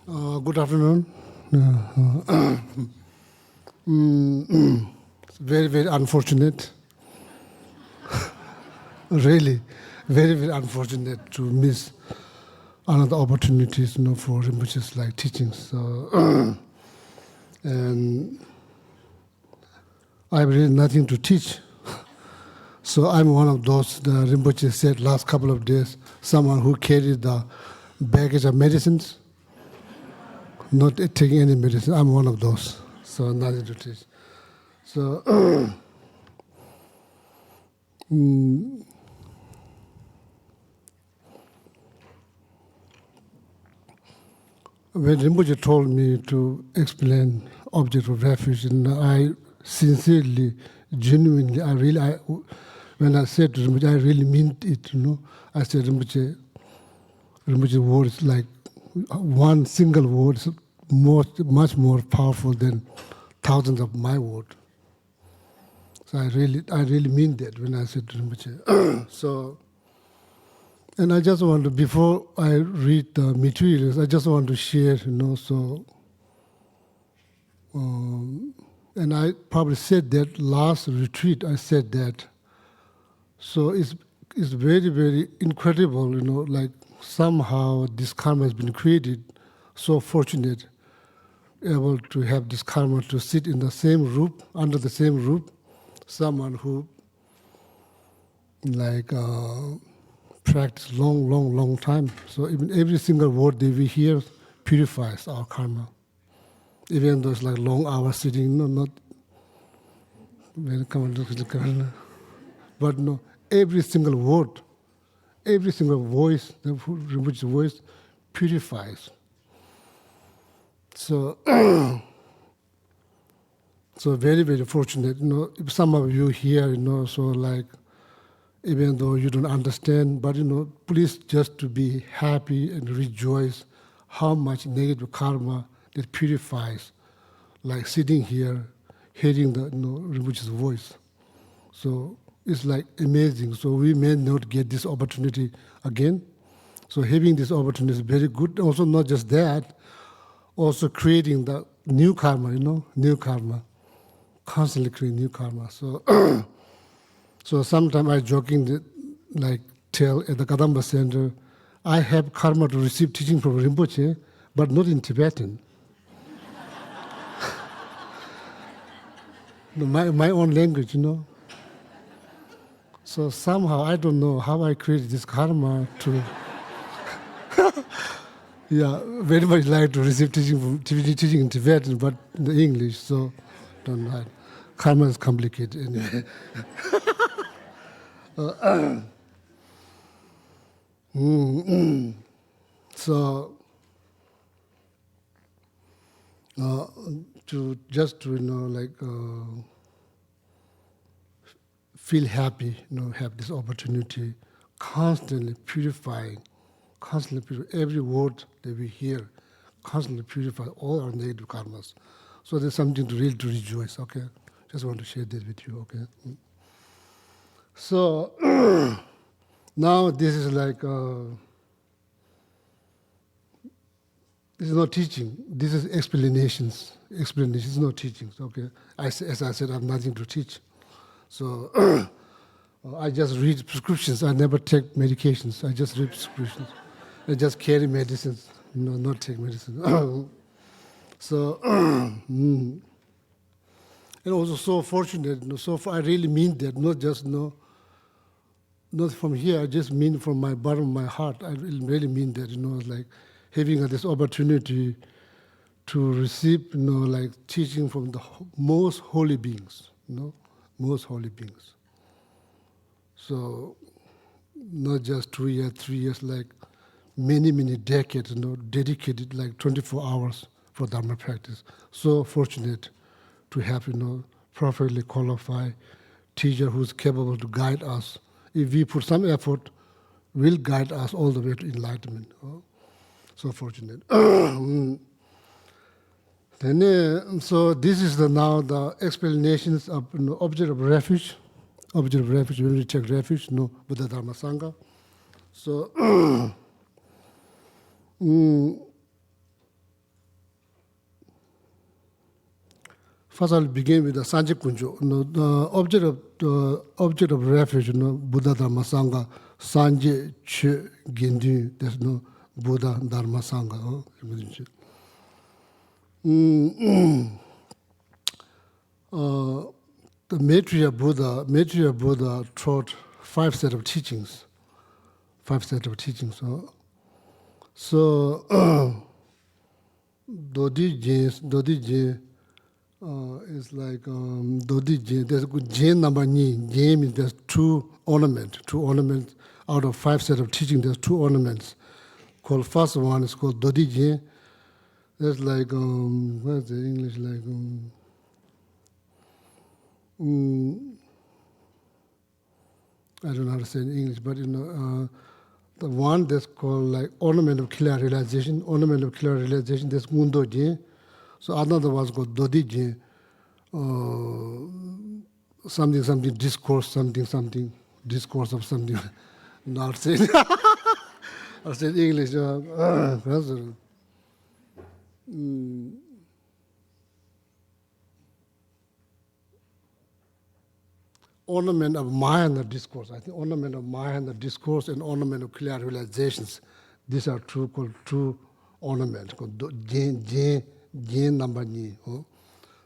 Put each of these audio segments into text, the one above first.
Good afternoon. It's very, very unfortunate, really, very, very unfortunate to miss another opportunities, for Rinpoche's like teachings. So, and I have really nothing to teach. So I'm one of those, the Rinpoche said last couple of days, someone who carried the baggage of medicines, not taking any medicine. I'm one of those, so nothing to teach. So, when Rinpoche told me to explain object of refuge, and I sincerely, genuinely, when I said to Rinpoche, I really meant it, I said, Rinpoche words like one single word is much more powerful than thousands of my words. So I really mean that when I said to Rinpoche. So, and I just want to, before I read the materials, I just want to share, and I probably said that last retreat, I said that. So it's very, very incredible, like somehow this karma has been created, so fortunate, able to have this karma to sit in the same roof, under the same roof, someone who practice long time. So even every single word that we hear purifies our karma. Even though it's like long hours sitting, not but no, every single word, every single voice, which voice purifies. So, so very, very fortunate. If some of you here, so like, even though you don't understand, but please just to be happy and rejoice how much negative karma that purifies, like sitting here, hearing the Rinpoche's voice. So it's like amazing. So we may not get this opportunity again. So having this opportunity is very good. Also not just that, also creating the new karma, new karma, constantly creating new karma. So so sometimes I jokingly tell at the Kadampa Center, I have karma to receive teaching from Rinpoche, but not in Tibetan. my own language, So somehow, I don't know how I created this karma to, very much like to receive teaching in Tibetan, but in the English, so don't know. Karma is complicated anyway. So, to feel happy, have this opportunity, constantly purifying every word that we hear, constantly purify all our negative karmas. So there's something to really to rejoice. Okay, just want to share that with you. Okay. So now this is this is not teaching. This is explanations. Explanations, not teachings. Okay. As I said, I have nothing to teach. So I just read prescriptions. I never take medications. I just read prescriptions. I just carry medicines. Not take medicine. So and also so fortunate. So far, I really mean that. Not just not from here. I just mean from my bottom of my heart. I really mean that. Like having this opportunity to receive, teaching from the most holy beings. Most holy beings. So not just 2 years, 3 years, like many decades, dedicated like 24 hours for Dharma practice. So fortunate to have, perfectly qualified teacher who's capable to guide us. If we put some effort, will guide us all the way to enlightenment. So fortunate. So this is now the explanations of object of refuge. Object of refuge, when we take refuge, Buddha Dharma Sangha. So first I'll begin with the Sanje Kunjo. The object of refuge, Buddha Dharma Sangha, Sanje Che Gindu, there's no Buddha Dharma Sangha. The Maitreya Buddha taught 5 sets of teachings. 5 sets of teachings. So Dodi Jin is like Dodi Jin. There's a good Jin number ni. Jin means there's 2 ornaments. 2 ornaments out of 5 sets of teaching. There's 2 ornaments. Called first one is called Dodi Jin. That's like what's the English like? I don't know how to say in English, but the one that's called like ornament of clear realization. Ornament of clear realization. That's Mundo Jin. So another one's called Dodi Jin. Something discourse, something discourse of something. Not saying. I'll say in English. Ornament of Mahayana discourse. I think ornament of Mahayana discourse and ornament of clear realizations. These are called 2 ornaments. Called Jin number ni.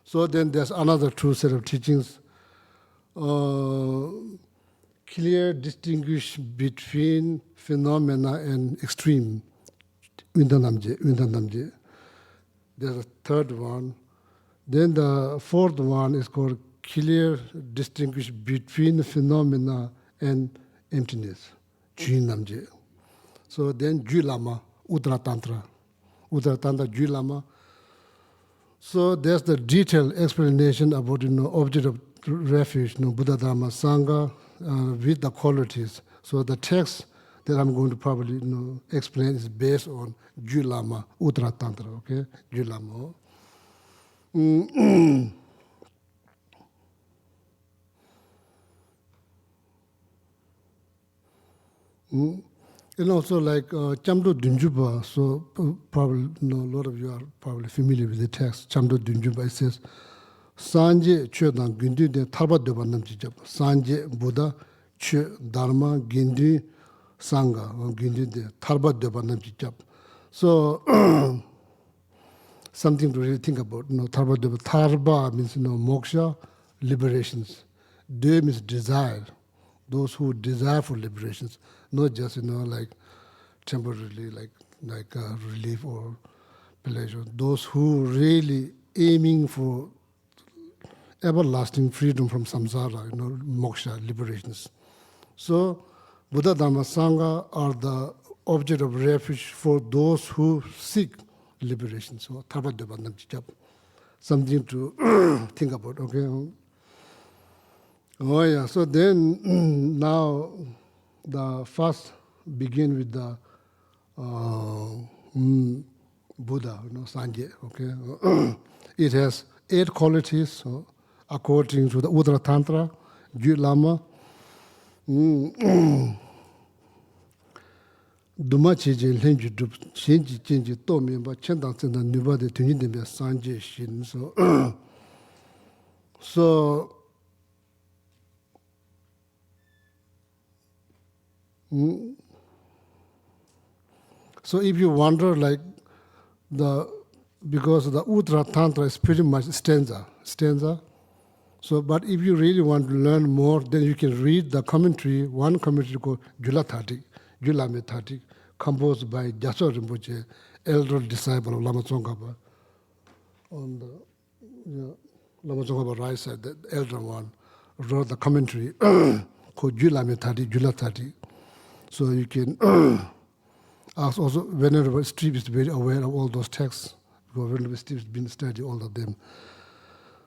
So then there's another 2 set of teachings. Clear distinguish between phenomena and extreme. Undanamje. There's a 3rd one. Then the 4th one is called clear distinguish between phenomena and emptiness. Namje. So then Ju Lama, Udra Tantra. Udra Tantra, Ju Lama. So there's the detailed explanation about object of refuge, Buddha Dharma Sangha, with the qualities. So the text that I'm going to probably explain is based on Ju Lama, Udra Tantra, okay? Ju Lama. And also like Chamdo Dunjuba, so probably a lot of you are probably familiar with the text. Chamdo Dunjuba, it says, Sanje Che Dang Gindu de Tarba Deba Namjijab. Sanje Buddha Che Dharma Gindu Sangha Gindu de Tarba Deba Namjijab. So something to really think about. Tarba Deba. Tarba means moksha, liberations. De means desire. Those who desire for liberations, not just like temporarily, like relief or pleasure. Those who really aiming for everlasting freedom from samsara, moksha, liberations. So, Buddha Dharma Sangha are the object of refuge for those who seek liberation. So, something to think about. Okay. Oh yeah, so then now the first begin with the Buddha, Sanje, okay? It has 8 qualities, so according to the Udra Tantra, Ju Lama. Duma cheje lenju dup, shenji chenji to memba, chendang tsenda nuba de tunyi dembe Sanje Shin. So so if you wonder, like because the Udra Tantra is pretty much stanza. So, but if you really want to learn more, then you can read the commentary. One commentary called Julame Thatik, composed by Gyatso Rinpoche, elder disciple of Lama Tsongkhapa. On the Lama Tsongkhapa right side, the elder one wrote the commentary called Julame Thatik, Jula Thatik. So you can ask also, whenever Steve is very aware of all those texts, because whenever Steve has been studying all of them.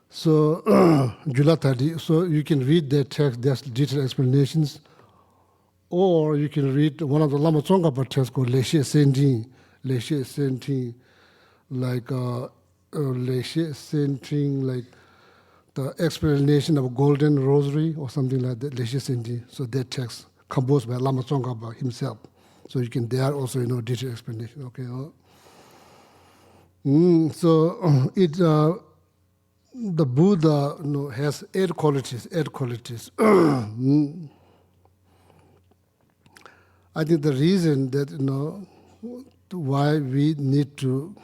So, Julatadi, so you can read that text, there's detailed explanations, or you can read one of the Lama Tsongkhapa texts called Leshe Senting, like Leshe Senting, like the explanation of Golden Rosary or something like that, Leshe Senting. So that text composed by Lama Tsongkhapa himself. So you can there also detailed explanation. Okay. So it the Buddha has 8 qualities. 8 qualities. I think the reason that why we need to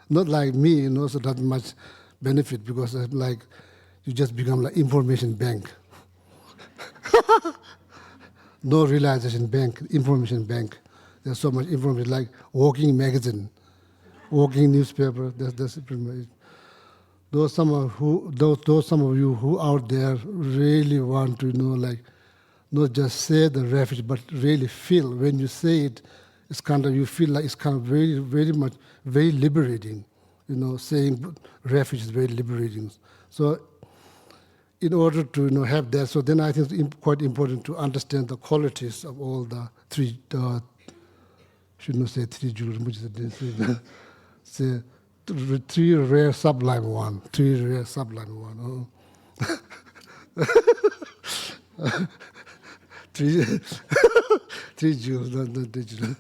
not like me, so that much benefit because like you just become like information bank. No realization bank, information bank. There's so much information like walking magazine, walking newspaper. That's pretty much it. Those some of you who out there really want to like not just say the refuge, but really feel when you say it, it's kind of you feel like it's kind of very, very much very liberating. Saying refuge is very liberating. So, in order to have that, so then I think it's quite important to understand the qualities of all the three. Should not say three jewels, which is say three rare sublime one. Three rare sublime one. Oh. Three jewels, not digital.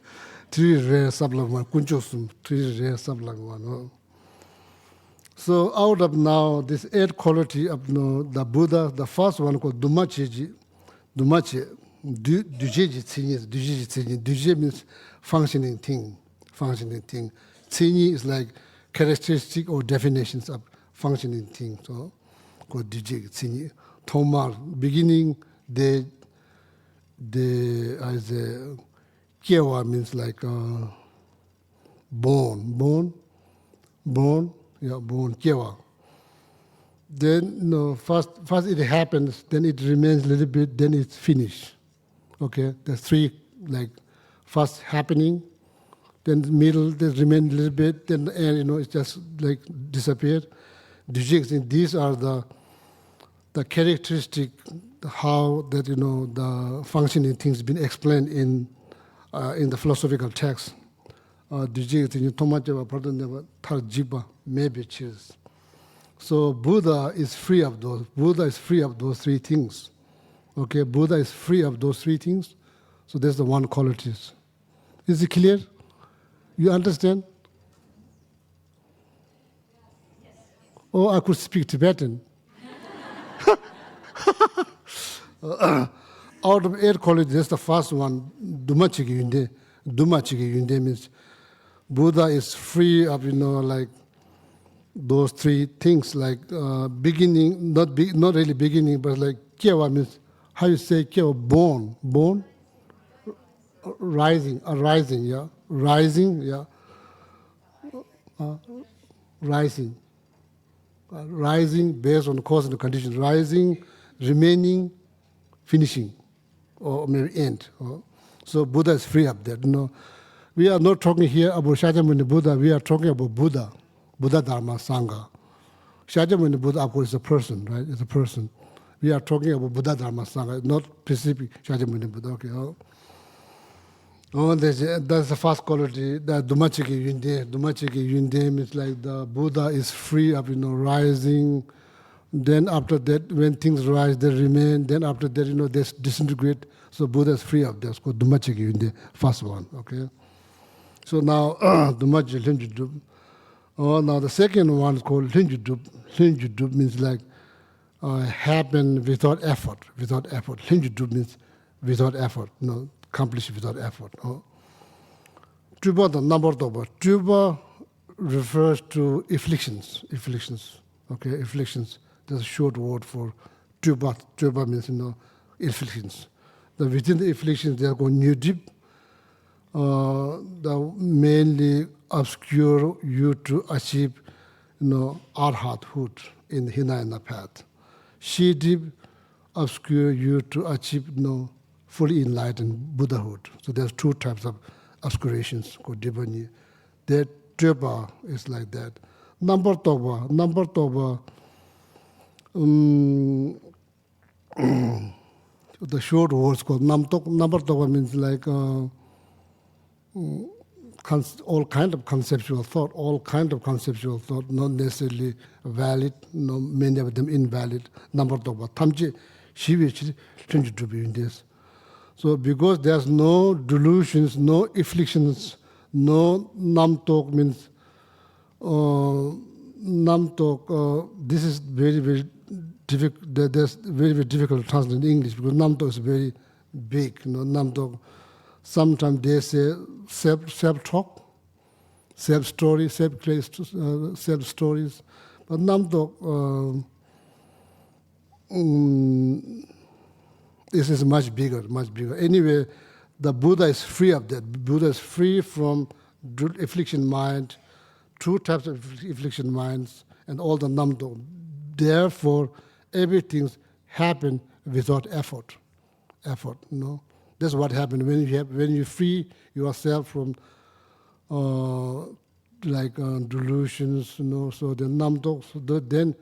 Three rare sublime one. Kunchosum, three rare sublime one. Oh. So out of now this 8 quality of the Buddha, the first one called Dumachi, Duje means functioning thing. Tsinyi is like characteristic or definitions of functioning thing. So called Duje Tsinyi. Tomar, beginning, as a Kiewa means like born, Kiewa. Then first it happens, then it remains a little bit, then it's finished. Okay, there's 3 like first happening, then the middle, then remain a little bit, then the end, it's just like disappeared. These are the characteristic how that the functioning things been explained in the philosophical text. So Buddha is free of those. Buddha is free of those 3 things. Okay, Buddha is free of those 3 things. So that's the 1 qualities. Is it clear? You understand? Yes. Oh, I could speak Tibetan. Out of 8 qualities, that's the first one. Dumachigi Yunde means Buddha is free of like those 3 things, like beginning, not really beginning, but like Kiewa means how you say Kiewa, born, rising, yeah, rising, yeah, rising based on the cause and the condition, rising, remaining, finishing, or maybe end. So Buddha is free of that. We are not talking here about Shakyamuni Buddha. We are talking about Buddha Dharma Sangha. Shakyamuni Buddha, of course, is a person, right? It's a person. We are talking about Buddha Dharma Sangha, not specific Shakyamuni Buddha. Okay. That's the first quality. That Dumachiki Yunde means like the Buddha is free of rising. Then after that, when things rise, they remain. Then after that, they disintegrate. So Buddha is free of that. It's called Dumachiki Yunde, first one. Okay. So now Dumachi Linjudub. Now the second one is called Linjudub. Linjudub means like happen without effort. Linjudub means without effort. Accomplished without effort. Tuba, the number of Tuba refers to afflictions. Okay, afflictions. That's a short word for tuba. Tuba means afflictions. Within the afflictions, there are new deep. The mainly obscure you to achieve, arhathood in the Hinayana path. She did obscure you to achieve, fully enlightened Buddhahood. So there's 2 types of obscurations called Dibani. That Tuba is like that. Number Toba, the short words called number Toba means like all kind of conceptual thought, not necessarily valid, many of them invalid. Number Toba, Tamji, Shivichi, change to be in this. So because there's no delusions, no afflictions, no namtok means Nam Tok, this is very, very difficult. That's very, very difficult to translate in English because Nam Tok is very big. Nam Tok, sometimes they say self-talk, self-story, self-stories. But Nam Tok, this is much bigger, much bigger. Anyway, the Buddha is free of that. Buddha is free from affliction mind, two types of affliction minds, and all the Namdo. Therefore, everything happened without effort. That's what happened when you free yourself from delusions. So the Namdo. So then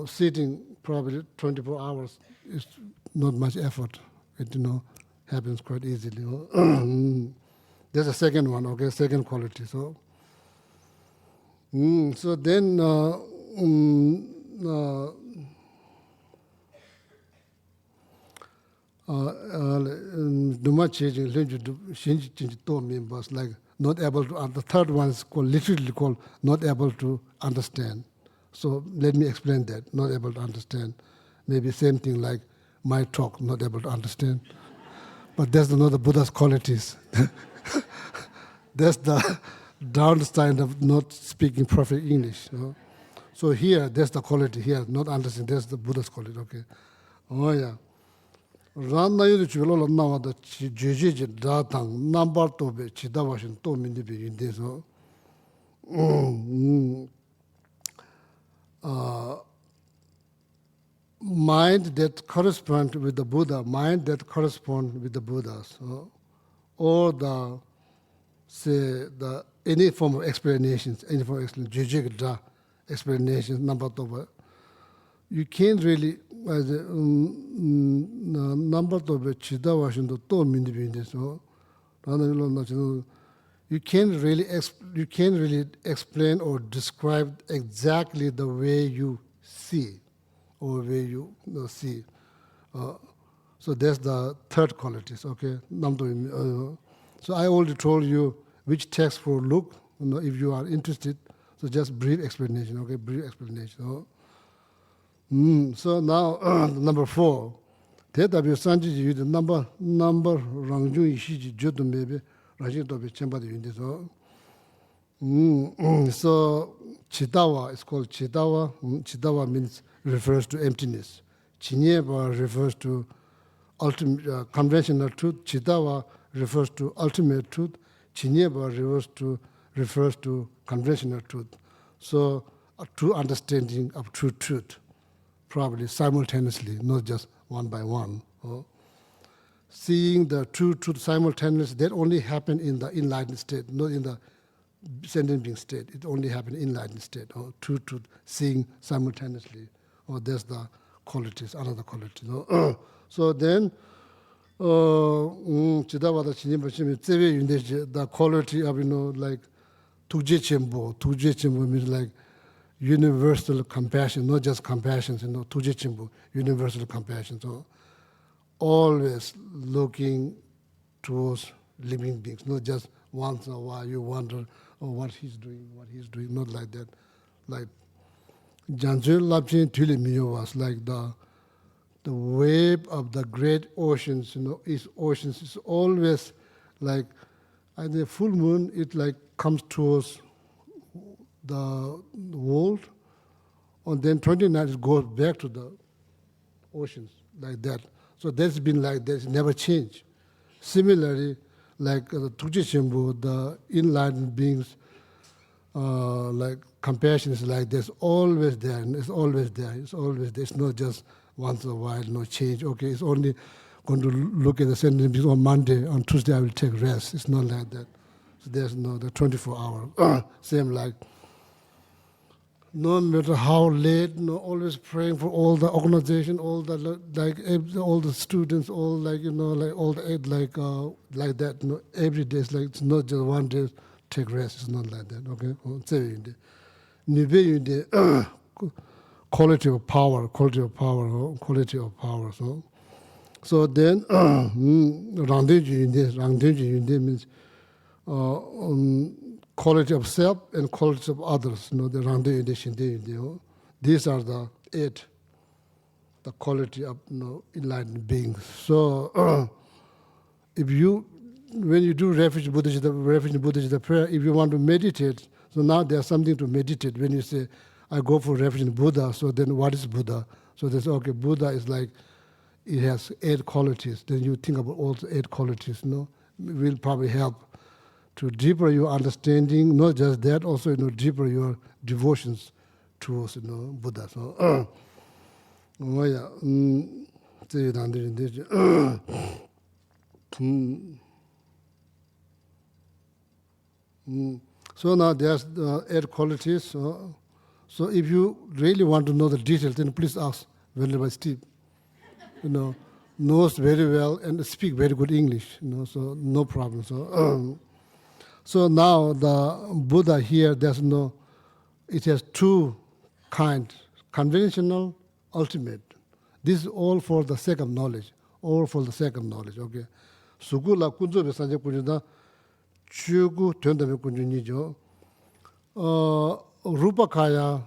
sitting probably 24 hours is not much effort. It happens quite easily. There's a second one. Okay, second quality. So. So then, like not able to. The third one is literally called not able to understand. So let me explain that. Not able to understand. Maybe same thing like my talk. Not able to understand. But that's not the Buddha's qualities. That's the downside of not speaking perfect English. So here, that's the quality here, not understand, that's the Buddha's quality, okay. Oh yeah. Rana yudu chivelo na wada jeje datang number to be chidawashin to mindi be yinde so. Mind that correspond with the Buddha, mind that correspond with the Buddhas, or any form of explanations, explanations, number two. You can't really number two you can't really explain or describe exactly the way you see or way you see. So that's the third qualities, okay? So I already told you which text for look, if you are interested. So just brief explanation, okay? Brief explanation. So now number 4. Tetabi sanji yu the number rangju ishiji jodu mebe rajin tobe chemba de yunde so. So Chidawa is called Chidawa. Chidawa means refers to emptiness. Chinyeba refers to ultimate conventional truth. Chidawa refers to ultimate truth. Chinyeba refers to conventional truth. So a true understanding of true truth, probably simultaneously, not just one by one. Seeing the true truth simultaneously, that only happened in the enlightened state, not in the sentient being state. It only happened in enlightened state. True truth, seeing simultaneously. That's the qualities, another quality. So then, the quality of, like, Tuje Chembo means like universal compassion, not just compassion, Tuje Chembo, universal compassion. So always looking towards living beings, not just once in a while you wonder, what he's doing, not like that. Like Janjul Lapchin Tuli Miyo was like the wave of the great oceans, oceans is always like, at the full moon, it like comes towards the world, and then 29 it goes back to the oceans, like that. So that's been like that, it's never changed. Similarly, like the Tuje Chembo, the enlightened beings, like compassion is like this, always there, and it's always there, it's not just once in a while, no change. Okay, it's only going to look at the sentence on Monday, on Tuesday I will take rest. It's not like that. So there's the 24 hour. Same like, no matter how late, always praying for all the organization, all the all the students, all like all the aid, like that. Every day is like, it's not just one day take rest. It's not like that. Okay, quality of power. So then, Rangdenji means quality of self and quality of others. The Rande edition. These are the 8, the quality of enlightened beings. So when you do refuge Buddhist prayer, if you want to meditate, so now there's something to meditate. When you say, I go for refuge in Buddha, so then what is Buddha? So they say, okay, Buddha is like, it has 8 qualities. Then you think about all the 8 qualities, It will probably help to deeper your understanding, not just that, also, deeper your devotions towards, Buddha. So, oh yeah, So now there's 8 qualities. So if you really want to know the details, then please ask Venerable Steve. Knows very well and speak very good English. So no problem. So now the Buddha here, it has 2 kinds: conventional, ultimate. This is all for the sake of knowledge. All for the sake of knowledge. Okay. Sugula kunzo be sanje kunjida. Chugu Tundame Kunjunijo. Rupakaya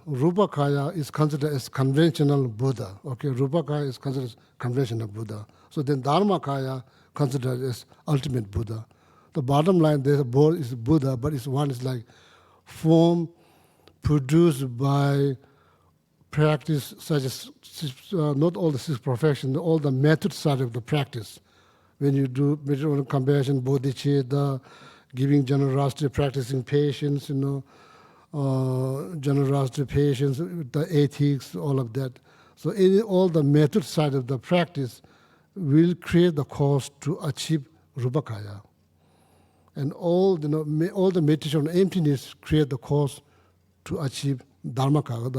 is considered as conventional Buddha. Okay, Rupakaya is considered as conventional Buddha. So then Dharmakaya considered as ultimate Buddha. The bottom line, there's a both is Buddha, but one is like form produced by practice, such as not all the 6 perfections, all the method side of the practice. When you do meditation, compassion, bodhicitta, giving generosity, practicing patience, generosity, patience, the ethics, all of that. So all the method side of the practice will create the cause to achieve Rupakaya. And all the meditation on emptiness create the cause to achieve Dharmakaya.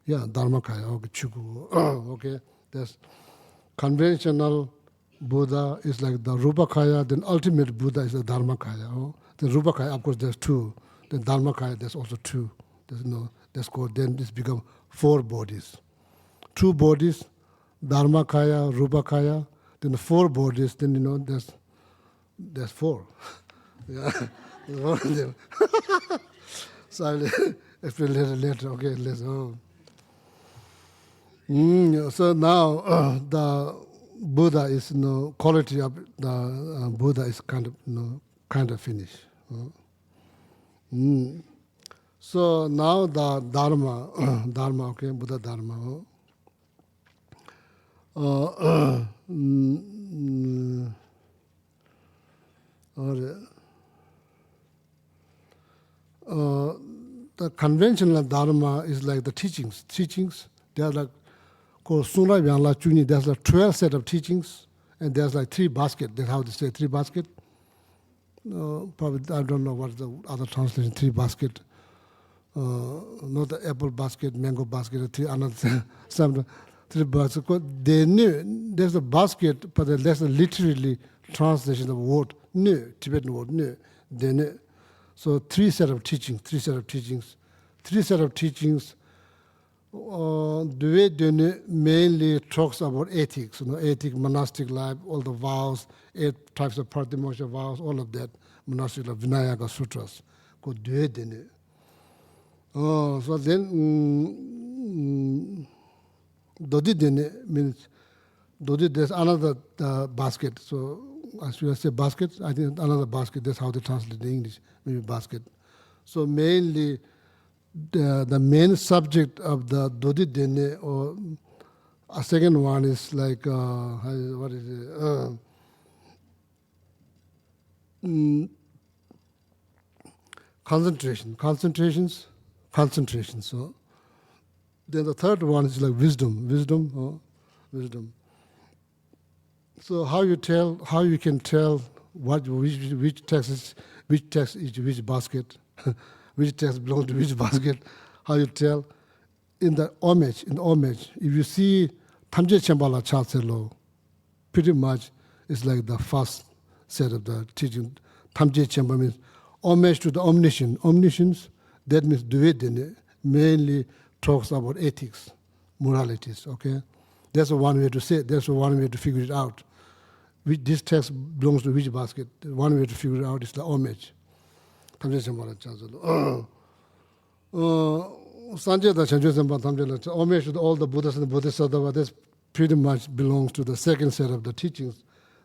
Dharmakaya. Okay, Chuku. Okay, that's conventional Buddha is like the Rupakaya, then ultimate Buddha is the Dharmakaya. The Rupakaya, of course, there's 2. The Dharmakaya, there's also 2. That's called, then this become 4 bodies. 2 bodies, Dharmakaya, Rupakaya, then the 4 bodies, then there's 4. Yeah. So I'll explain later. Okay, let's go. So now the Buddha is quality of the Buddha is kind of finished. So now the Dharma, okay, Buddha Dharma. The conventional Dharma is like the teachings. They are like called Sula Vyangla Chuni. There's like 12 set of teachings, and there's like 3 baskets. That's how they say 3 baskets. Probably I don't know what the other translation. 3 basket, not the apple basket, mango basket. 3 another some 3 baskets. They knew there's a basket, but that's a literally translation of word. No, Tibetan word. No, they knew. So 3 set of teachings. 3 set of teachings. The way they mainly talks about ethics, ethic, monastic life, all the vows, 8 types of Pratimoksha vows, all of that, monastic life, Vinayaka Sutras. So then, Dodi Dene means, Dodi, there's another basket. So, as we say basket, I think another basket, that's how they translate in English, maybe basket. So mainly, the main subject of the Dodi Dene, or a second one is like, what is it? Concentrations. So then the third one is like wisdom. So how you can tell which text is which basket, which text belongs to which basket? How you tell? In the homage, if you see Tamje Chambala Chatselo, pretty much it's like the first set of the teaching. Tamje Chamba means homage to the omniscient. Omniscience, that means Dvedene, mainly talks about ethics, moralities, okay? That's one way to say it. That's one way to figure it out. This text belongs to which basket? One way to figure it out is the homage. convention mara chazalo. Sanjay da Chanchu Sempa Tamjala, homage to all the Buddhas and the Bodhisattva, this pretty much belongs to the second set of the teachings.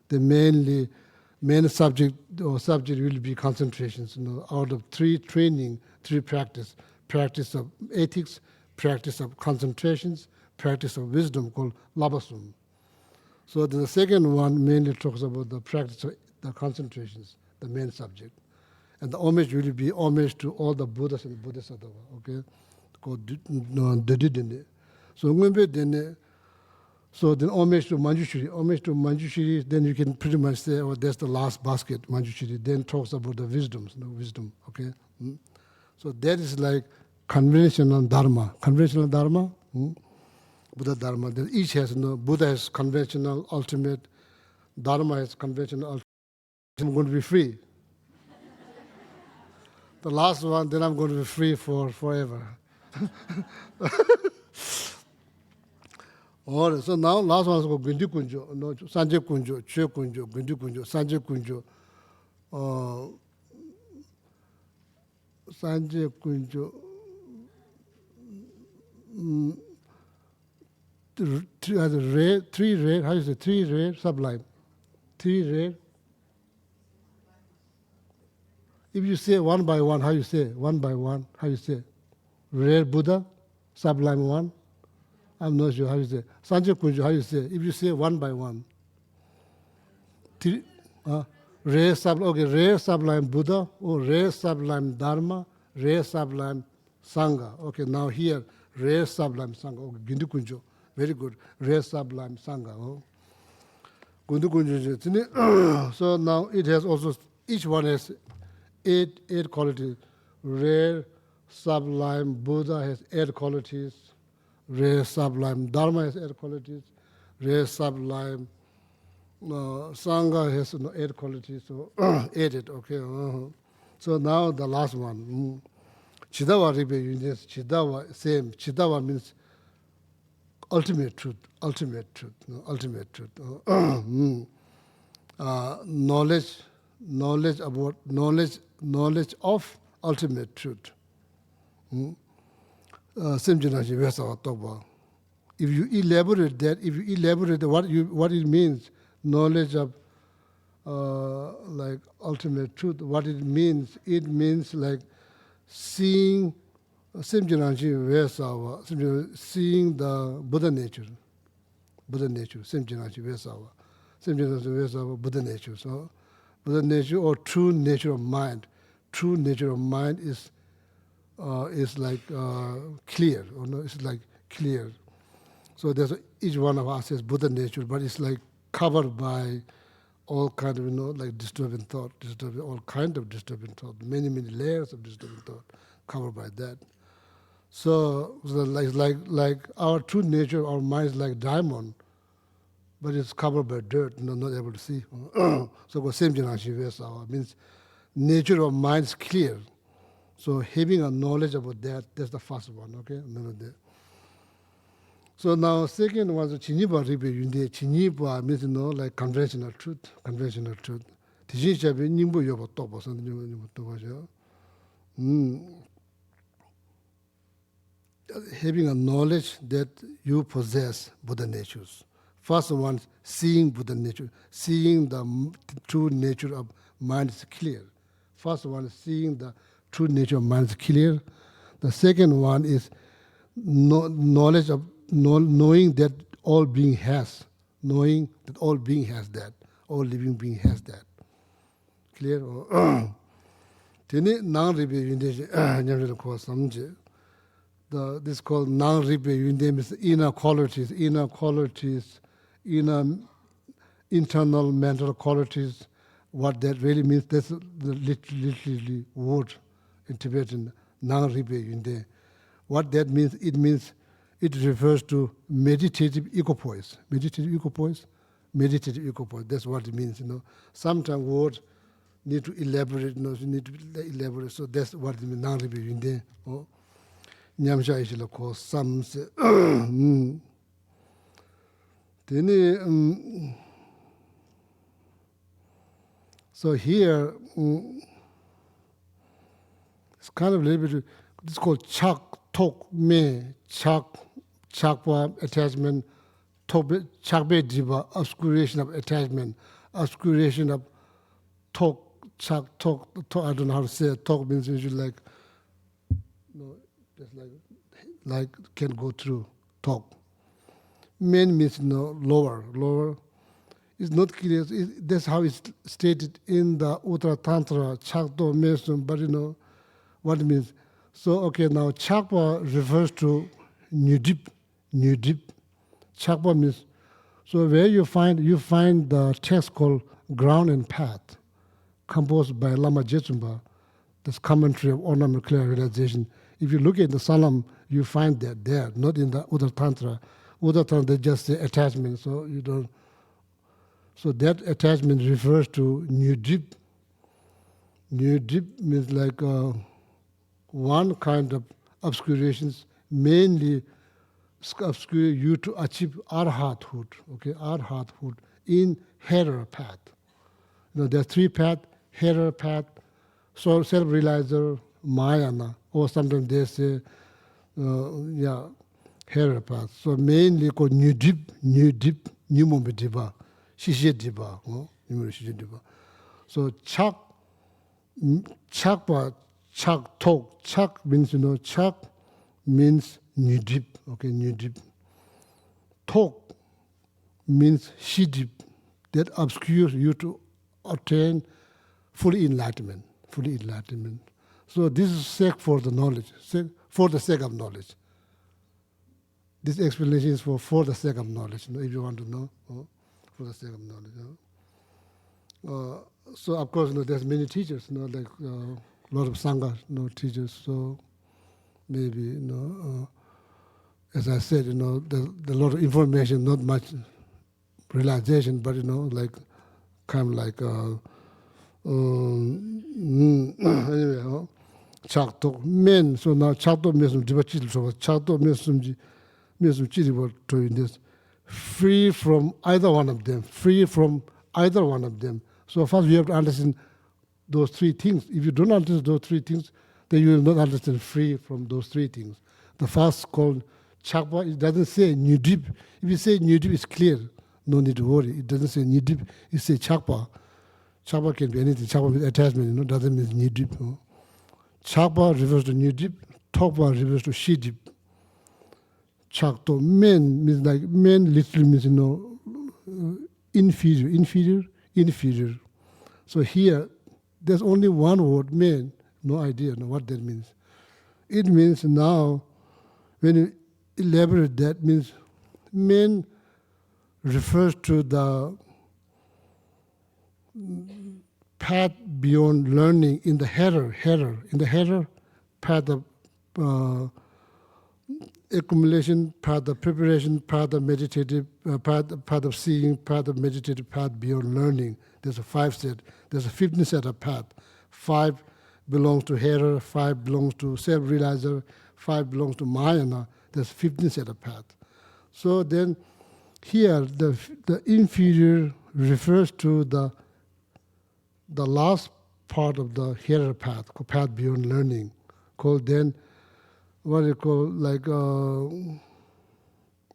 The main subject will be concentrations, out of three training, three practice. Practice of ethics, practice of concentrations, practice of wisdom called labasum. So the second one mainly talks about the practice of the concentrations, the main subject. And the homage will be homage to all the Buddhas and Bodhisattva, okay? Called Dididine. So then homage to Manjushri, then you can pretty much say, oh, that's the last basket, Manjushri. Then talks about the wisdom, okay? So that is like conventional dharma. Conventional dharma, Buddha dharma. Then each has, Buddha has conventional ultimate, dharma has conventional ultimate. I'm going to be free. The last one, then I'm going to be free for forever. All right, so now last one is called Gundi Kunjo, Sanjay Kunjo, Chö Kunjo, Gundi Kunjo, Sanjay Kunjo, Sanjay Kunjo, three rare, how do you say, three rare, sublime, three rare. If you say one by one, how you say? One by one, how you say? Rare Buddha, sublime one. I'm not sure how you say. Sanjay Kunjo, how you say? If you say one by one. Rare sublime Buddha, or rare sublime Dharma, rare sublime Sangha. Okay, now here, rare sublime Sangha. Okay, Gindu Kunjo, very good. Rare sublime Sangha. Oh. Gindu Kunjo. So now it has also, each one has eight qualities. Rare sublime Buddha has 8 qualities. Rare sublime Dharma has 8 qualities. Rare sublime Sangha has 8 qualities. So 8, okay. So now the last one. Chidawa Ribe Yunis, Chidawa, same. Chidawa means ultimate truth, ultimate truth, ultimate truth. Knowledge of ultimate truth. If you elaborate that, what it means, knowledge of like ultimate truth, what it means like seeing seeing the Buddha nature, Buddha nature. So Buddha nature or true nature of mind. True nature of mind is like clear, or no, it's like clear. So there's each one of us has Buddha nature, but it's like covered by all kind of, like disturbing thought, all kind of disturbing thought, many layers of disturbing thought covered by that. So like our true nature, our mind is like diamond, but it's covered by dirt, not able to see. So same means nature of mind is clear. So having a knowledge about that, that's the first one, okay? So now second was Chiniba Ribe Yunde. Chiniba means, like conventional truth. Tijin Chabe Nimbu Yoba Toba, having a knowledge that you possess Buddha natures. First one, seeing Buddha nature, seeing the true nature of mind is clear. First one, seeing the true nature of mind is clear. The second one is knowledge of knowing that all being has, knowing that all being has that, all living being has that. Clear? Tene nang ribe yunde nyamjala kwa samje. This is called nang ribe yunde means inner qualities, inner internal mental qualities. What that really means, that's the literally word in Tibetan, nang ribe yunde. What that means, it refers to meditative equipoise. Meditative equipoise, that's what it means, Sometimes words need to elaborate, so that's what it means, nang ribe yunde. Nyamsha ishila ko samse. So here, kind of a little bit, this is called chak, tok, me, chakpa, attachment, chakbe diba, obscuration of attachment, obscuration of tok, tok, I don't know how to say it. Tok means usually like, just like can go through, tok. Men means lower. It's not clear. That's how it's stated in the Uttara Tantra, Chakto Mesum, but what it means. So, okay, now Chakpa refers to Nudip. Chakpa means, so where you find the text called Ground and Path, composed by Lama Jetsumba, this commentary of ornamental clear realization. If you look at the Salam, you find that there, not in the Uttara Tantra. Uttara Tantra, they just say attachment, so you don't. So that attachment refers to Nudip. Nudip means like one kind of obscurations, mainly obscure you to achieve arhathood, okay, arhathood in Herer path. There are three paths: Herer path, so self-realizer, Mayana, or sometimes they say, Herer path. So mainly called Nudip, Numumbidiba, Shishediba, Shishediba. So Chakpa, Chak Tok. Chak means, Chak means Nudip, okay, Nudip. Tok means Shidip, that obscures you to attain full enlightenment. So this is sake for the knowledge, for the sake of knowledge. This explanation is for the sake of knowledge, if you want to know, for the sake of knowledge. So of course, there's many teachers, like a lot of Sangha, teachers. So maybe, as I said, there's a lot of information, not much realization, but like kind of like anyway, Chakto men. So now Chakto means Chakto means to this. Free from either one of them. So first you have to understand those three things. If you don't understand those three things, then you will not understand free from those three things. The first called Chakpa, it doesn't say Nudip. If you say Nudip, it's clear. No need to worry. It doesn't say Nudip, it says Chakpa. Chakpa can be anything. Chakpa means attachment, doesn't mean Nudip. Chakpa refers to Nudip, Tokpa refers to Shidip. Chakto, men means like, men literally means, inferior. So here, there's only one word, men, no idea what that means. It means now, when you elaborate that, means men refers to the path beyond learning in the header, path of accumulation, path of preparation, path of meditative, path of seeing, path of meditative, path beyond learning. There's a 5 set. There's a 15 set of path. 5 belongs to header, 5 belongs to self-realizer, 5 belongs to Mayana. There's 15 set of path. So then here the inferior refers to the last part of the header path, path beyond learning, called then what you call like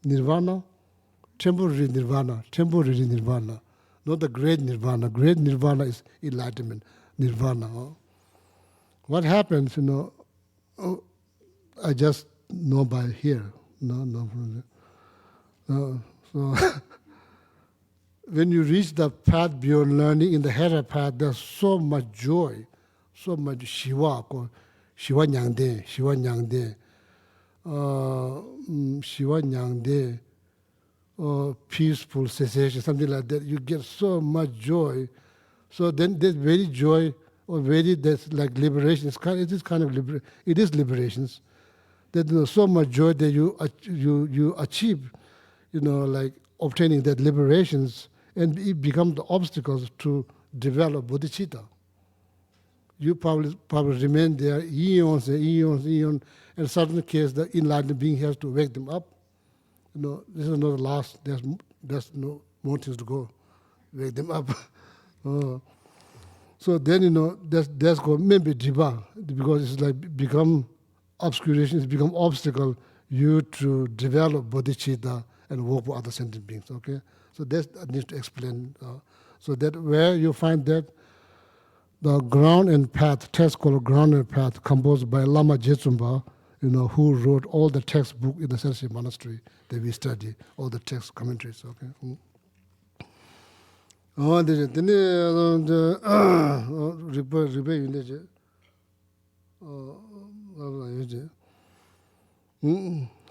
nirvana, temporary nirvana, not the great nirvana. Great nirvana is enlightenment, nirvana. What happens, I just know by here. So when you reach the path beyond learning in the header path, there's so much joy, so much Shiva, called Shiva Nyangde, peaceful cessation, something like that. You get so much joy. So then there's very joy, or there's like liberation. It is liberations. There's so much joy that you achieve, like obtaining that liberations, and it becomes the obstacles to develop bodhicitta. You probably remain there eons, and in certain case, the enlightened being has to wake them up. This is not the last. There's no more things to go. Wake them up. So then, that's called maybe diva, because it's like become obscuration, it's become obstacle you to develop bodhicitta and work with other sentient beings, okay? So that I need to explain. So that where you find that the ground and path, text called ground and path, composed by Lama Jetsumba, who wrote all the textbook in the Sensi monastery that we study, all the text commentaries, okay? Oh, the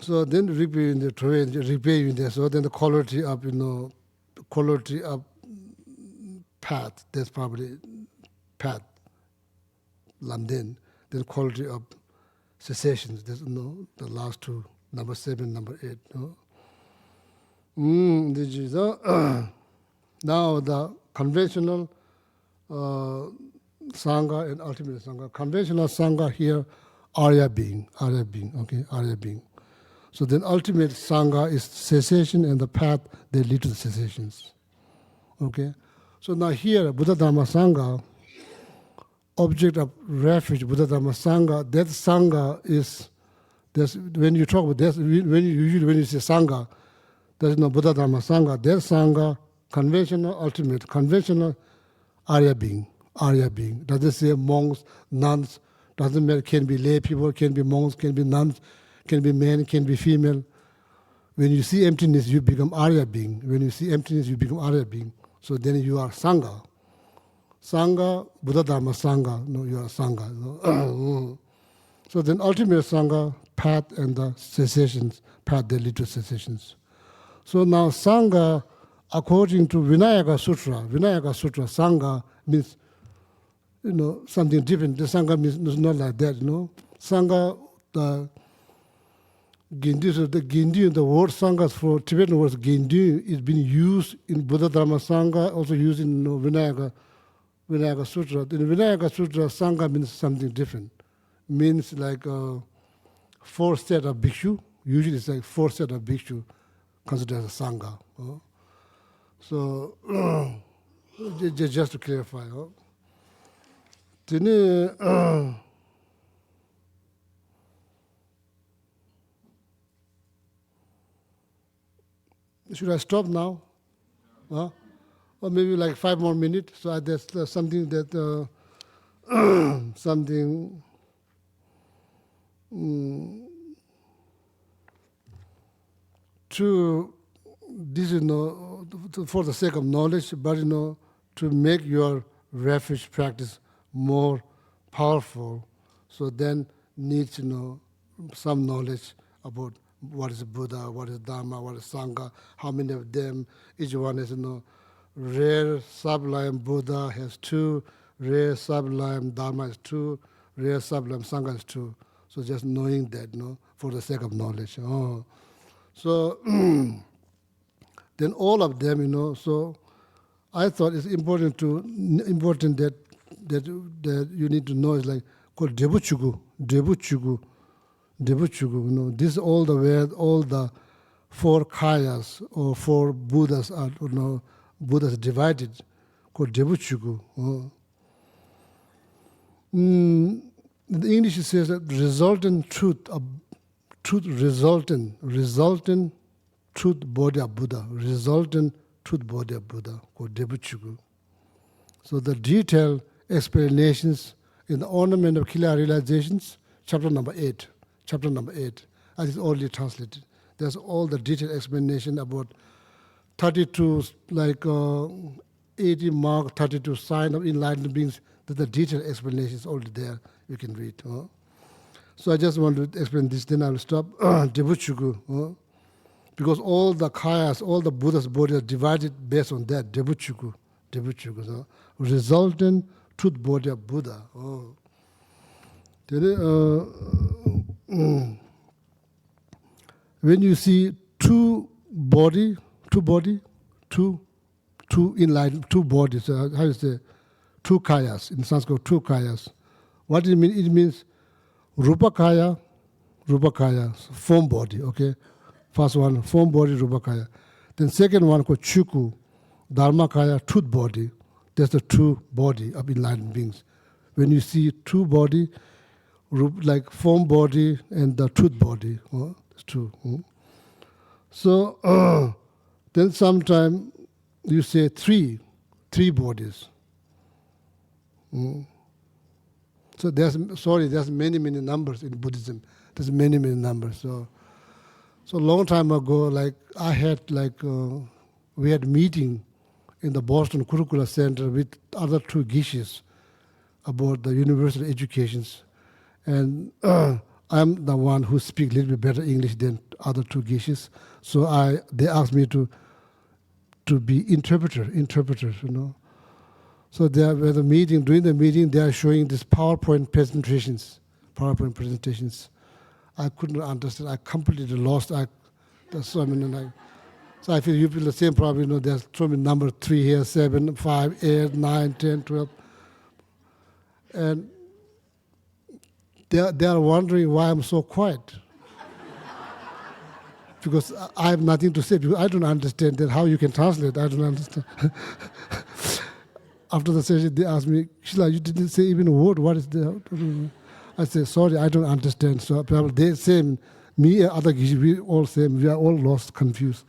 so then repair in the terrain, repair in there. So then the quality up, quality up path. That's probably path. Landen. Then quality of cessations. There's the last two, number 7, number 8. Now the conventional Sangha and ultimate Sangha. Conventional Sangha here, Arya being, okay, Arya being. So then ultimate Sangha is cessation, and the path, they lead to the cessations. Okay? So now here, Buddha Dharma Sangha, object of refuge, Buddha Dharma Sangha, that Sangha is, when you talk about that, usually when you say Sangha, there's no Buddha Dharma Sangha, that Sangha, conventional, ultimate, conventional, Arya being. Doesn't say monks, nuns, doesn't matter, can be lay people, can be monks, can be nuns, can be men, can be female. When you see emptiness, you become Arya being. When you see emptiness, you become Arya being. So then you are Sangha. Sangha, Buddha Dharma Sangha, you are Sangha. So then ultimate Sangha, path and the cessations, path that lead to cessations. So now Sangha, according to Vinayaka Sutra, Sangha means, something different. The Sangha means not like that, Sangha, the Gindu, the word Sangha for Tibetan words Gindu is being used in Buddha Dharma Sangha, also used in Vinayaka Sutra. In Vinayaka Sutra, Sangha means something different. Means like 4 set of bhikshu. Usually it's like 4 set of bhikshu considered as Sangha. So, just to clarify. Should I stop now? Or maybe like 5 more minutes? So there's something that, this is for the sake of knowledge, but to make your refuge practice more powerful. So then needs some knowledge about what is Buddha, what is Dharma, what is Sangha, how many of them. Each one is rare sublime Buddha has 2, rare sublime Dharma is 2, rare sublime Sangha is 2. So just knowing that, for the sake of knowledge. So then all of them, so I thought it's important that you need to know is like called Debuchugu. This is all the 4 kayas or 4 Buddhas are, Buddhas divided, called Debuchugu. In English it says that resultant truth body of Buddha, resultant truth body of Buddha, called Debuchugu. So the detailed explanations in the Ornament of Kila Realizations, chapter number 8, as is already translated. There's all the detailed explanation about 32, 80 mark, 32 sign of enlightened beings. The detailed explanation is already there. You can read. So I just want to explain this, then I will stop. Debuchugu. Because all the kayas, all the Buddha's bodies are divided based on that. Debuchugu. So resultant truth body of Buddha. When you see two bodies, enlightened, 2 bodies, how you say, 2 kayas, in Sanskrit, 2 kayas. What it means? It means Rupakaya, form body, okay? First one, form body, Rupakaya. Then second one called Chuku, Dharmakaya, truth body. That's the true body of enlightened beings. When you see true body, like form body and the truth body, it's true. So then sometime you say three bodies. So there's many numbers in Buddhism. There's many numbers. So long time ago, like I had we had meeting in the Boston Kurukula Center with other two geshes about the university educations, and I'm the one who speaks a little bit better English than other two geshes. So they asked me to be interpreter, So during the meeting, they are showing these PowerPoint presentations. I couldn't understand. I completely lost. So I feel you feel the same problem. There's so many numbers: 3 here, 7, 5, 8, 9, 10, 12, and they are wondering why I'm so quiet. Because I have nothing to say. Because I don't understand that. How you can translate? I don't understand. After the session, they asked me, Shila, you didn't say even a word. What is the? I said, sorry, I don't understand. So they say, me and other Geshe, we are all lost, confused.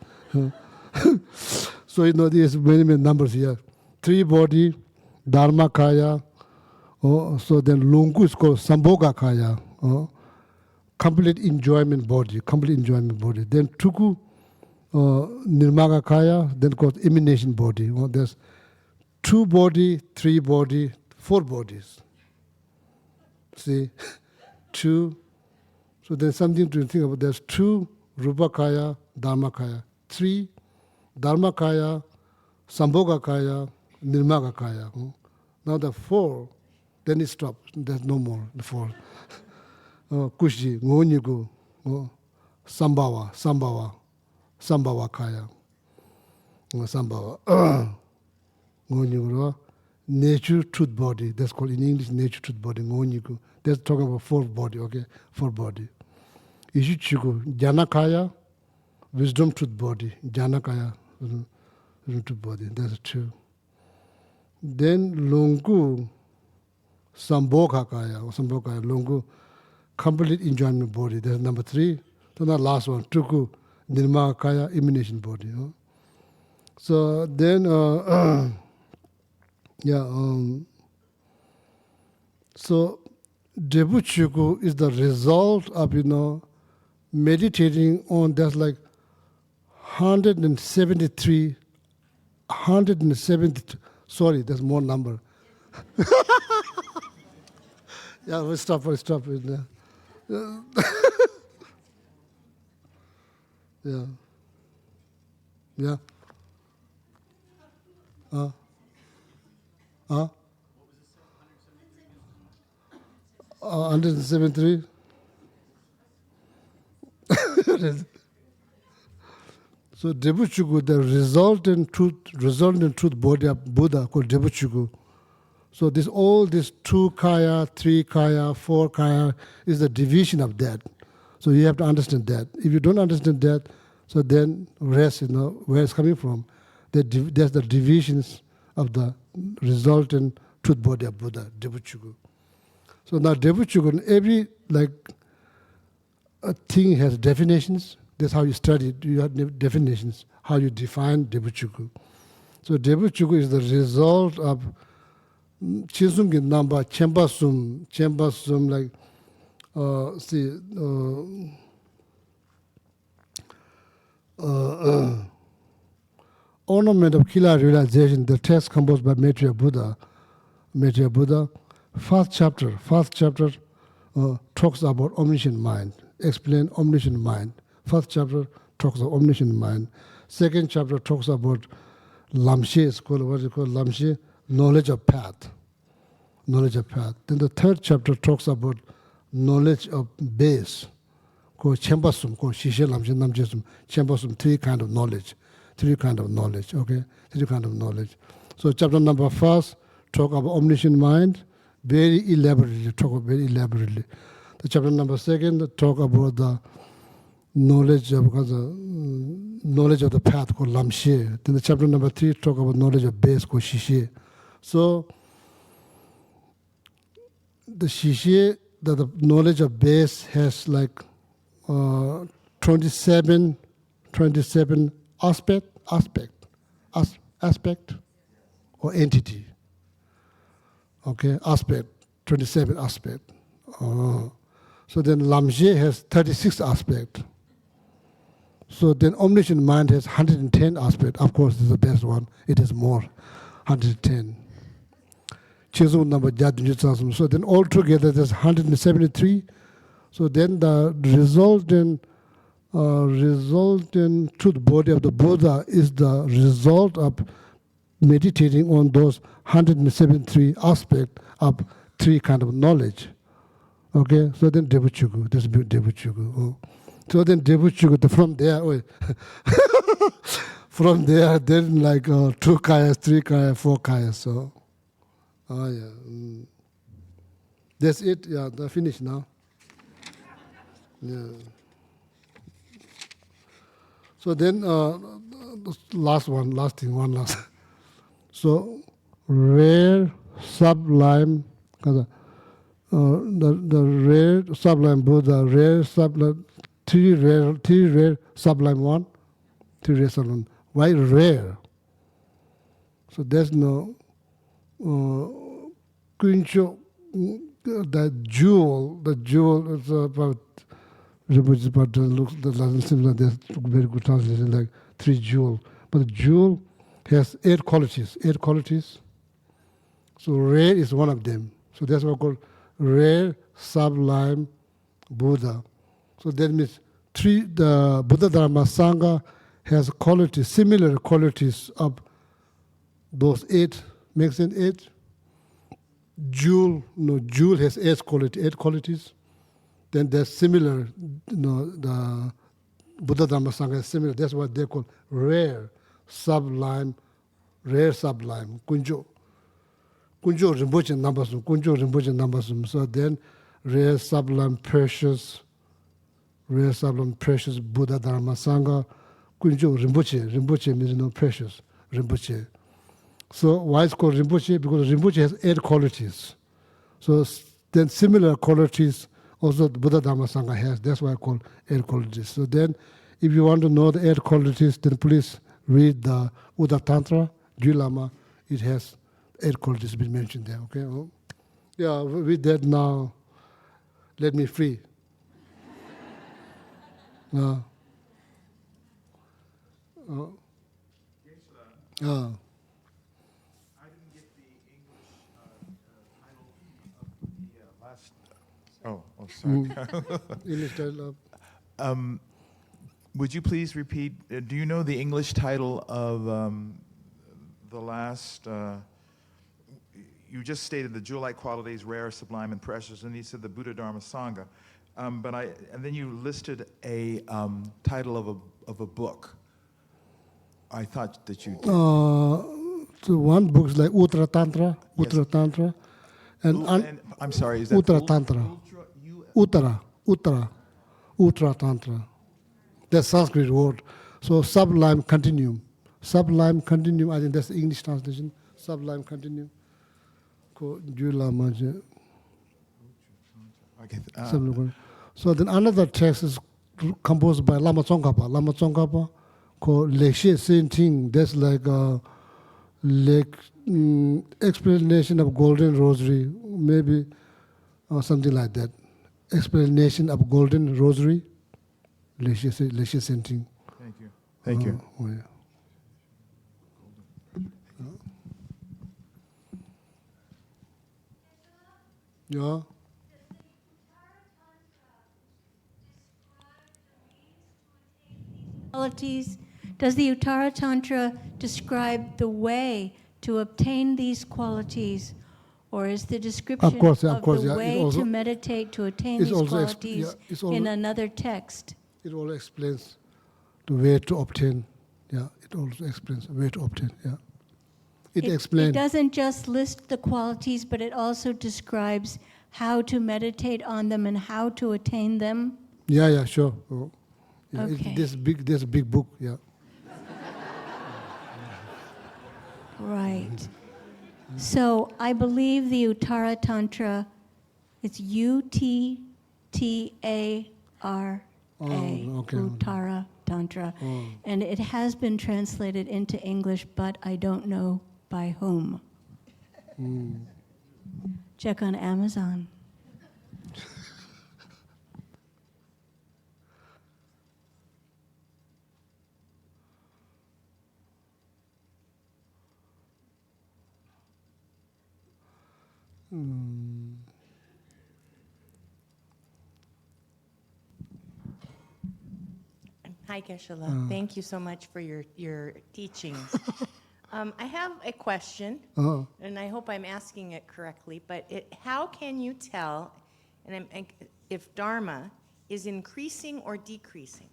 So there's many numbers here. 3 body, Dharma Kaya. So then Lungu is called Sambhoga Kaya. Complete enjoyment body. Then Tuku, Nirmaga Kaya, then called emanation body. There's 2 body, 3 body, 4 bodies. See, 2. So there's something to think about. There's 2 Rupa Kaya, Dharma Kaya. 3 Dharma Kaya, Sambhoga Kaya, Nirmaga Kaya. Now the 4, then it stops. There's no more, the 4. Kushi, Ngonyugu, Sambhava Kaya. Sambhava. Ngonyugu, nature, truth body. That's called in English nature, truth body. Ngonyugu. That's talking about 4 body, okay? 4 body. Ishichigu, Jnana Kaya, wisdom, truth body. Jnana Kaya, truth body. That's 2. Then Lungu, Sambhoga Kaya, Lungu, complete enjoyment body. That's number 3. Then the last one, Tuku, Nirmaga Kaya, emanation body. So then, so Debuchuku is the result of, meditating on, there's like 173, sorry, there's more number. Yeah, we'll stop it there. Yeah. 173. So Debuchuku, the resultant truth body of Buddha called Debuchuku. So all this 2 kaya, 3 kaya, 4 kaya is the division of that. So you have to understand that. If you don't understand that, so then rest, where it's coming from. There's the divisions of the resultant truth body of Buddha, Debuchuku. So now Debuchuku, every a thing has definitions. That's how you study it. You have definitions, how you define Debuchuku. So Debuchuku is the result of Chinsumgi number, Chembasum, ornament of Kila realization, the text composed by Maitreya Buddha. First chapter talks about omniscient mind, explain omniscient mind. First chapter talks about omniscient mind. Second chapter talks about Lamshe, it's called Lamshe, knowledge of path. Then the third chapter talks about knowledge of base, called Chembasum, called Shishe Lamshe Namjesum, Chembasum, 3 kind of knowledge, okay? 3 kind of knowledge. So chapter number 1 talk about omniscient mind, very elaborately. The chapter number 2 talk about the knowledge of the path called Lamshe. Then the chapter number 3 talk about knowledge of base called Shishe. So the Geshe, the knowledge of base has like 27 aspect or entity. Okay, aspect, 27 aspect. So then Lamje has 36 aspect. So then omniscient mind has 110 aspect. Of course, this is the best one. It is more, 110. Chesu number Jadunjitsasum. So then altogether there's 173. So then the resultant truth body of the Buddha is the result of meditating on those 173 aspects of three kind of knowledge. Okay, so then Devuchugu, this is Devuchugu. Oh. So then Devuchugu, from there, from there, then like 2 kayas, 3 kayas, 4 kayas. So, that's it. Yeah, they're finished now. Yeah. So then, last thing. So, rare, sublime, the rare, sublime Buddha, rare, sublime, three rare, sublime one, 3 rare, sublime. Why rare? So there's no Kuncho, the jewel is about. But doesn't seem like there's very good translation, like 3 jewel. But the jewel has 8 qualities. So rare is one of them. So that's what I call rare, sublime Buddha. So that means the Buddha Dharma Sangha has qualities, similar qualities of those 8. Makes sense? 8. Jewel has 8 qualities. Then there's similar, the Buddha Dharma Sangha is similar. That's what they call rare, sublime, Kunjo. Kunjo Rinpoche Nambasum. So then rare, sublime, precious Buddha Dharma Sangha. Kunjo Rinpoche means precious, Rinpoche. So why it's called Rinpoche? Because Rinpoche has 8 qualities. So then similar qualities also the Buddha Dharma Sangha has. That's why I call 8 qualities. So then, if you want to know the 8 qualities, then please read the Uda Tantra, Lama. It has 8 qualities been mentioned there. Okay. Oh. Yeah. With that now, let me free. I didn't get the English title of the last. Oh, sorry. English title of. Would you please repeat? Do you know the English title of the last? You just stated the jewel-like qualities, rare, sublime, and precious, and you said the Buddha Dharma Sangha. And then you listed a title of a book. I thought that you did. So one book is like Uttara Tantra, and I'm sorry, is that Uttara Tantra? Uttara Tantra. That's Sanskrit word. So sublime continuum. I think that's the English translation. Sublime continuum. Okay. So then another text is composed by Lama Tsongkhapa, called Geshe Senting. That's like explanation of Golden Rosary, maybe, or something like that. Explanation of Golden Rosary, Geshe Senting. Thank you. Yeah. Yeah. Qualities. Does the Uttara Tantra describe the way to obtain these qualities, or is the description of the way also, to meditate to attain these qualities in another text? It all explains the way to obtain. Yeah, it also explains the way to obtain. Yeah, it explains. It doesn't just list the qualities, but it also describes how to meditate on them and how to attain them. Yeah, sure. Oh. Yeah, okay. This big book. Yeah. Right. So I believe the Uttara Tantra, it's Uttara, Okay. Uttara Tantra. And it has been translated into English, but I don't know by whom. Check on Amazon. Hi, Geshe. Thank you so much for your teachings. I have a question, and I hope I'm asking it correctly, but how can you tell if Dharma is increasing or decreasing?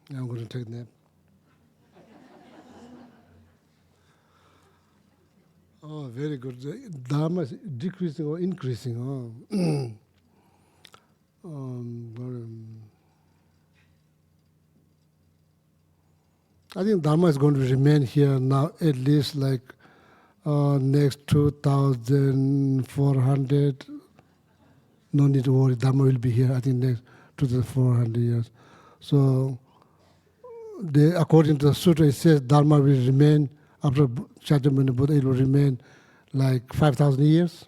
I'm going to take that. Oh, very good. Dharma is decreasing or increasing. I think Dharma is going to remain here now at least like next 2,400. No need to worry, Dharma will be here, I think, next 2,400 years. So, according to the sutra, it says Dharma will remain, after Shakyamuni Buddha, it will remain like 5,000 years.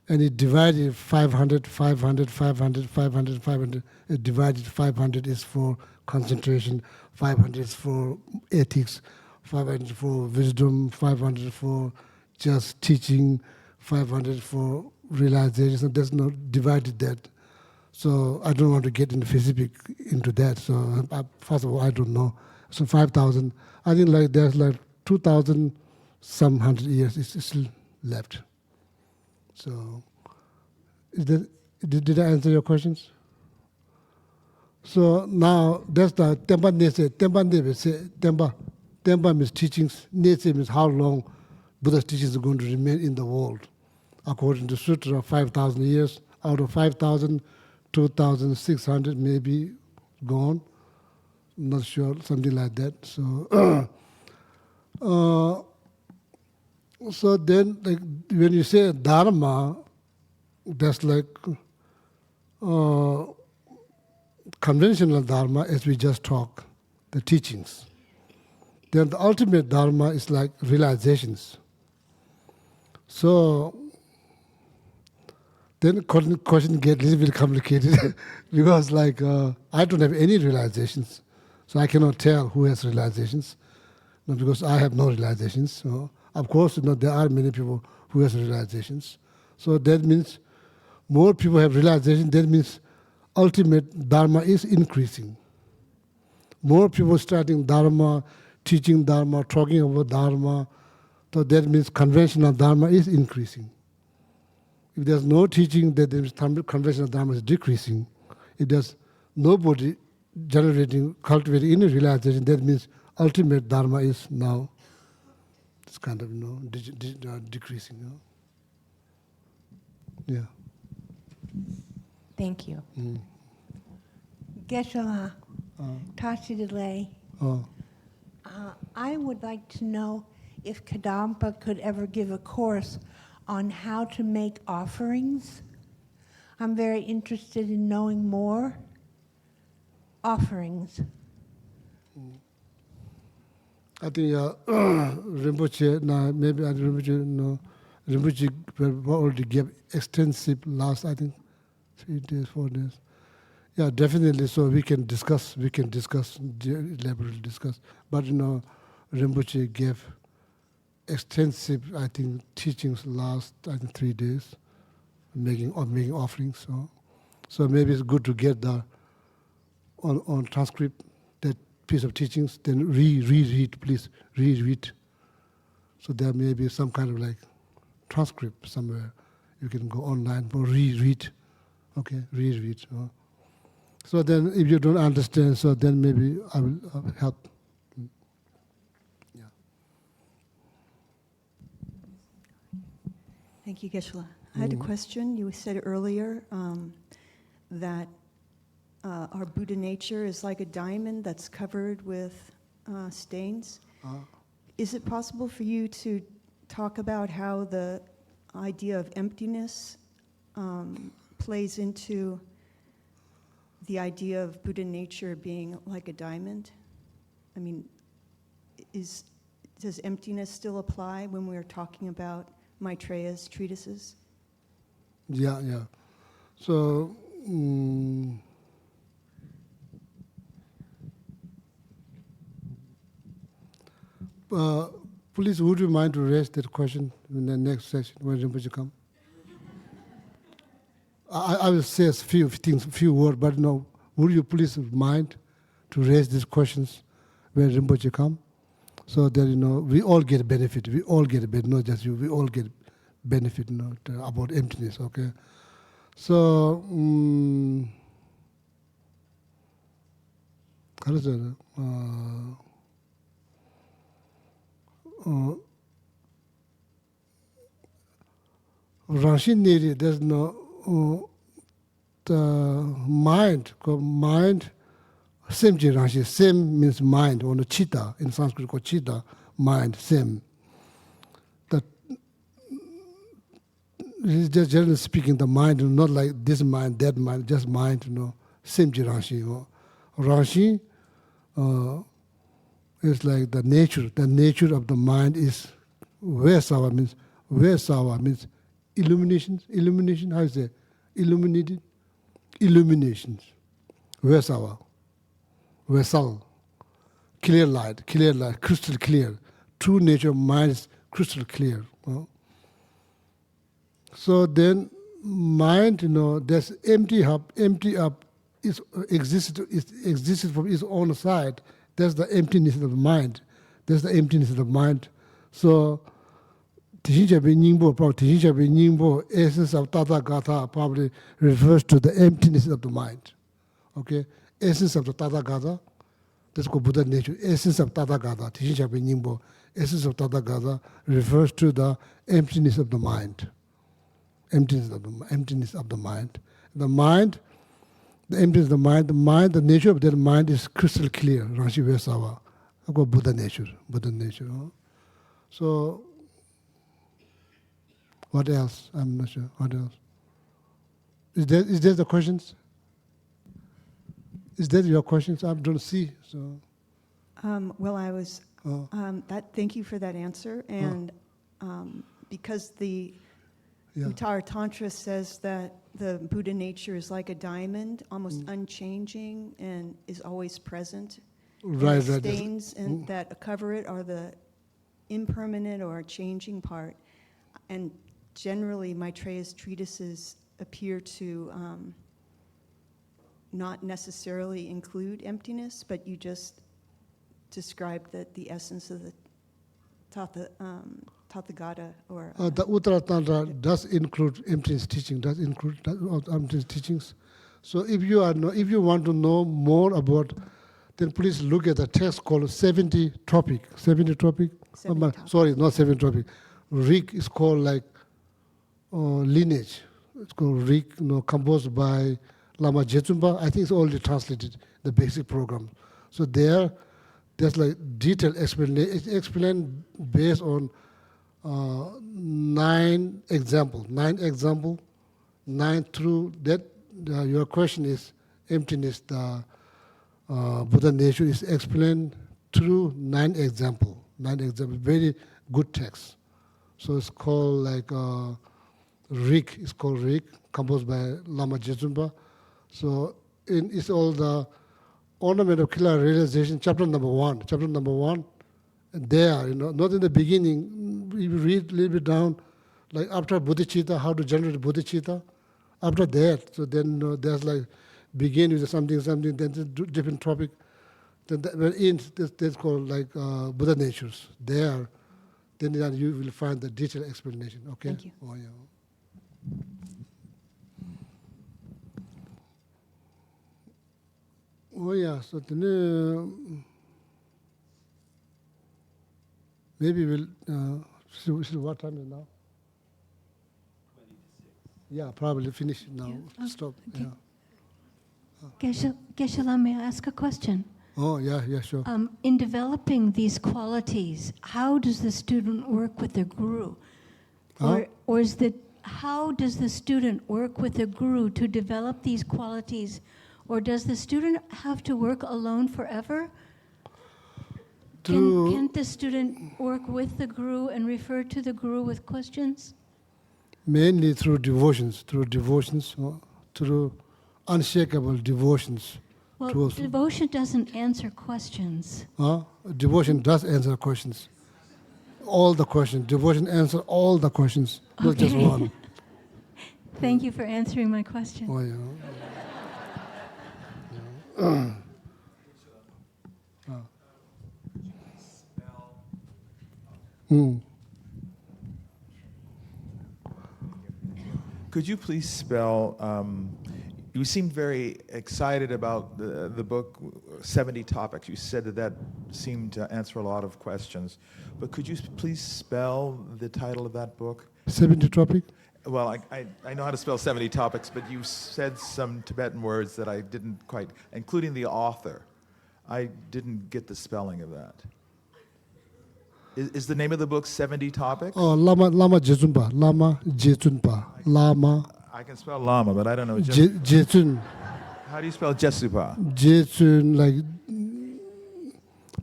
And it divided 500, 500, 500, 500, 500. It divided 500 is for concentration, 500 is for ethics, 500 for wisdom, 500 for just teaching, 500 for realization. There's no divided that. So I don't want to get into specific into that. So first of all, I don't know. So 5,000. I think like there's like 2,000 some hundred years is still left. So did I answer your questions? So now that's the Tempa Nese. Tempa Nese. Tempa means teachings. Nese means how long Buddha's teachings are going to remain in the world. According to Sutra, 5,000 years. Out of 5,000, 2,600 may be gone. I'm not sure, something like that. So, so then, like when you say Dharma, that's like conventional Dharma, as we just talked, the teachings. Then the ultimate Dharma is like realizations. So then the question gets a little bit complicated because like I don't have any realizations. So I cannot tell who has realizations, because I have no realizations. So of course, there are many people who have realizations. So that means more people have realization. That means ultimate Dharma is increasing. More people starting Dharma, teaching Dharma, talking about Dharma. So that means conventional Dharma is increasing. If there's no teaching, that means conventional Dharma is decreasing. If there's nobody cultivating any realization, that means ultimate Dharma is now, it's kind of, decreasing. Yeah. Thank you. Geshe Gelek. I would like to know if Kadampa could ever give a course on how to make offerings. I'm very interested in knowing more. Offerings. I think Rinpoche, maybe I Rinpoche already gave extensive last, I think, 3 days, 4 days. Yeah, definitely. So we can discuss, elaborately discuss. But Rinpoche gave extensive, I think, teachings last, I think, 3 days, making offerings. So maybe it's good to get the on transcript that piece of teachings, then reread, please reread. So there may be some kind of like transcript somewhere. You can go online for reread. Okay, reread. So then if you don't understand, so then maybe I will help. Yeah. Thank you, Geshe. I had a question. You said earlier that our Buddha nature is like a diamond that's covered with stains. Is it possible for you to talk about how the idea of emptiness plays into the idea of Buddha nature being like a diamond? I mean, does emptiness still apply when we're talking about Maitreya's treatises? Yeah, yeah. So, please, would you mind to raise that question in the next session when Rinpoche come? I will say a few things, few words, but no, would you please mind to raise these questions when Rinpoche come? So that, we all get benefit. We all get benefit, not just you. We all get benefit, about emptiness, okay? So, how is it? Rashi Neri, there's no the mind, same Rashi, same means mind, or chitta, in Sanskrit called chitta, mind, same. That is just generally speaking, the mind, not like this mind, that mind, just mind, same Rashi. Rashi is like the nature of the mind is Vesawa means illumination, how is it? Illuminations. Vesal, clear light, crystal clear. True nature of mind is crystal clear. So then mind, there's empty up, existed from its own side. That's the emptiness of the mind. So Tishinchabe Nyingbo, essence of Tata Gata probably refers to the emptiness of the mind. Okay? Essence of the Tata Gata, that's called Buddha nature. Essence of Tata Gata, Tishinchabe Nyingbo, essence of Tata Gata refers to the emptiness of the mind. Emptiness of the mind. The emptiness of the mind, the nature of that mind is crystal clear. Rashi Vesawa. I've got Buddha nature. So, what else? I'm not sure. What else? Is there the questions? Is that your questions? I don't see. So. Well, I was. Thank you for that answer. And because the Uttara Tantra says that the Buddha nature is like a diamond, almost unchanging and is always present. Right. Stains that cover it are the impermanent or changing part. And generally, Maitreya's treatises appear to not necessarily include emptiness, but you just described that the essence of the Tathagata or... the Uttara Tantra does include emptiness teaching, emptiness teachings. So if you want to know more about, then please look at the text called 70 Topic. 70 Topic? Sorry, not 70 Topic. Rig is called like lineage. It's called Rig, composed by Lama Jetsunpa. I think it's already translated, the basic program. So there's like detailed explanation. It's explained based on 9 examples. 9 through that. Your question is emptiness. The Buddha nature is explained through 9 examples. 9 examples. Very good text. So it's called like Rig. It's called Rig, composed by Lama Jetsunpa. So it's all the ornament of Kila realization, chapter number 1. Chapter number 1, there, not in the beginning. We read a little bit down, like after bodhicitta, how to generate bodhicitta. After that, so then there's like begin with something, then different topic. Then that's called like Buddha natures. There, then you will find the detailed explanation. Okay. Thank you. Oh, yeah. Oh yeah, so then maybe we'll see what time is now? 20 to 6. Yeah, probably finish now. Yeah. Stop. Okay. Yeah. Geshe, may I ask a question? Oh, yeah, sure. In developing these qualities, how does the student work with the guru? Or is the how does the student work with the guru to develop these qualities? Or does the student have to work alone forever? Can the student work with the guru and refer to the guru with questions? Mainly through devotions, through unshakable devotions. Well, devotion doesn't answer questions. Devotion does answer questions. All the questions. Devotion answers all the questions, not just one. Thank you for answering my question. Oh, yeah. Could you please spell, you seemed very excited about the book, 70 Topics. You said that seemed to answer a lot of questions. But could you please spell the title of that book? 70 topic? Well, I know how to spell 70 Topics, but you said some Tibetan words that I didn't quite, including the author. I didn't get the spelling of that. Is the name of the book 70 Topics? Oh, Lama Jechunpa. Lama Jechunpa. Lama. I can spell Lama, but I don't know. Jechun. How do you spell Jesupa? Jechun, like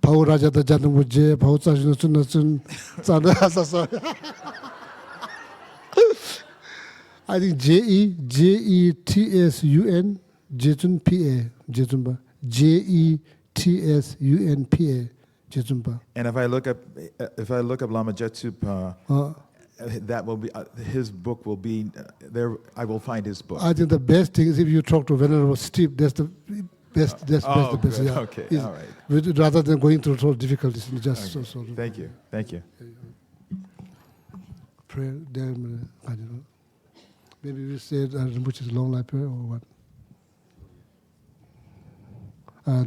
Pau Raja the Janamu Je, Pau Chun. I think Jetsun, Jetsun PA, Jechunpa. Jetsunpa. Jechunpa. And if I look up Lama Jetsupa, that will be his book will be there. I will find his book. I think the best thing is if you talk to Venerable Steve. That's the best. That's the best. Good. Yeah. Okay, all right. Rather than going through all difficulties, just Okay. so. Thank you. Thank you. Prayer. Maybe we said which is long life prayer or what?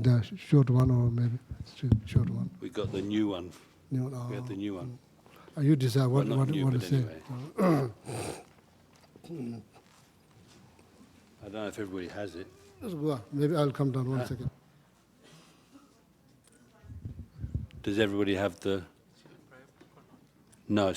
The short one or maybe short one. We got the new one. New one, We had the new one. You decide what Well, not new, to but say. anyway. I don't know if everybody has it. Let's go on. Maybe I'll come down 1 second. Does everybody have the... No, it's not.